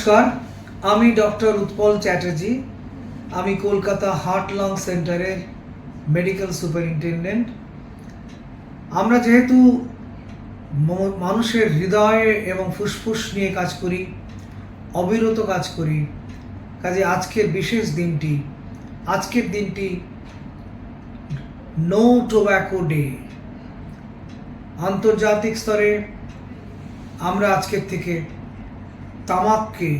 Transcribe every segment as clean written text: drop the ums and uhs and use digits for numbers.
নমস্কার, আমি ডক্টর উৎপল চ্যাটার্জি। আমি কলকাতা হার্ট লাং সেন্টারের মেডিকেল সুপারিনটেন্ডেন্ট। আমরা যেহেতু মানুষের হৃদয় এবং ফুসফুস নিয়ে কাজ করি, অবিরত কাজ করি, কাজে আজকের দিনটি নো টোব্যাকো ডে। আন্তর্জাতিক স্তরে আমরা আজকের থেকে তামাককে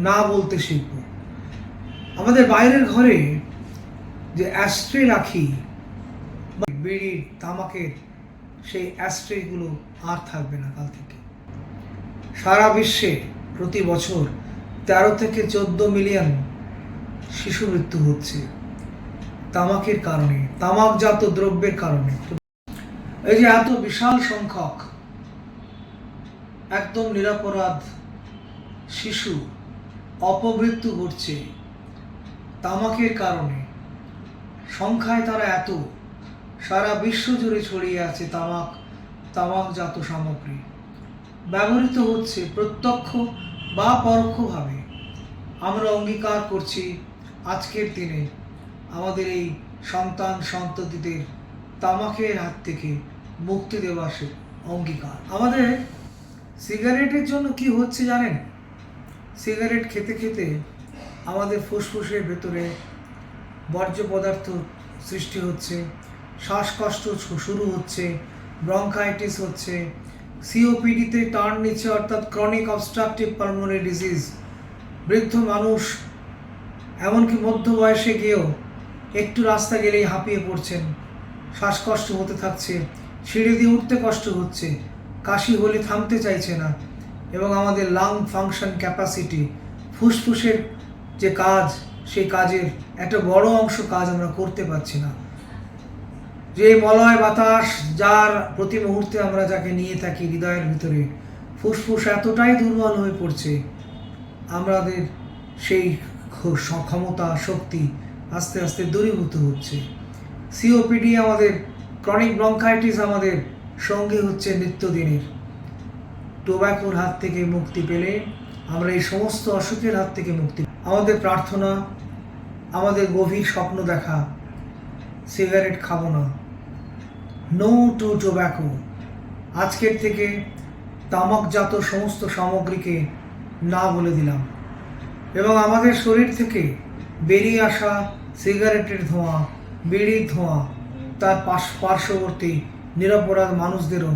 না বলতে শিখব। আমাদের বাইরের ঘরে যে অ্যাস্ট্রে রাখি, বিড়ির তামাকের সেই অ্যাস্ট্রেগুলো আর থাকবে না কাল থেকে। সারা বিশ্বে প্রতি বছর 13 থেকে 14 মিলিয়ন শিশু মৃত্যু হচ্ছে তামাকের কারণে, তামাকজাত দ্রব্যের কারণে। এই যে এত বিশাল সংখ্যক একদম নিরপরাধ শিশু অপমৃত্যু ঘটছে তামাকের কারণে, সংখ্যায় তারা এত, সারা বিশ্ব জুড়ে ছড়িয়ে আছে তামাকজাত সামগ্রী ব্যবহৃত হচ্ছে প্রত্যক্ষ বা পরোক্ষভাবে। আমরা অঙ্গীকার করছি আজকের দিনে আমাদের এই সন্ততিদের তামাকের হাত থেকে মুক্তি দেওয়ার সে অঙ্গীকার। আমাদের সিগারেটের জন্য কি হচ্ছে জানেন? সিগারেট খেতে খেতে আমাদের ফুসফুসের ভেতরে বর্জ্য পদার্থ সৃষ্টি হচ্ছে, শ্বাসকষ্ট শুরু হচ্ছে, ব্রঙ্কাইটিস হচ্ছে, সিওপিডিতে টার্ন নিচ্ছে, অর্থাৎ ক্রনিক অবস্ট্রাকটিভ পালমোনারি ডিজিজ। বৃদ্ধ মানুষ, এমনকি মধ্য বয়সে গিয়েও একটু রাস্তা গেলেই হাঁপিয়ে পড়ছেন, শ্বাসকষ্ট হতে থাকছে, সিঁড়ি দিয়ে উঠতে কষ্ট হচ্ছে, কাশি হলে থামতে চাইছে না, এবং আমাদের লাং ফাংশন ক্যাপাসিটি, ফুসফুসের যে কাজ, সেই কাজের একটা বড় অংশ কাজ আমরা করতে পারছি না। যে মলয় বাতাস, যার প্রতি মুহূর্তে আমরা যাকে নিয়ে থাকি হৃদয়ের ভিতরে, ফুসফুস এতটাই দুর্বল হয়ে পড়ছে, আমাদের সেই ক্ষমতা, শক্তি আস্তে আস্তে দূরীভূত হচ্ছে। সিওপিডি আমাদের, ক্রনিক ব্রঙ্কাইটিস আমাদের সঙ্গে হচ্ছে নিত্যদিনের। টোব্যাকোর হাত থেকে মুক্তি পেলে আমরা এই সমস্ত অসুখের হাত থেকে মুক্তি। আমাদের প্রার্থনা, আমাদের গভীর স্বপ্ন দেখা, সিগারেট খাবো না, নো টু টোব্যাকো। আজকের থেকে তামাকজাত সমস্ত সামগ্রীকে না বলে দিলাম, এবং আমাদের শরীর থেকে বেরিয়ে আসা সিগারেটের ধোঁয়া, বিড়ির ধোঁয়া তার পার্শ্ববর্তী নিরপরাধ মানুষদেরও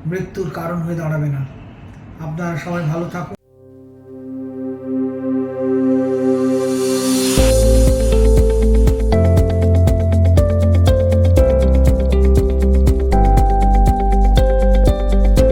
মৃত্যুর কারণ হয়ে দাঁড়াবে না। আপনারা সবাই ভালো থাকুন।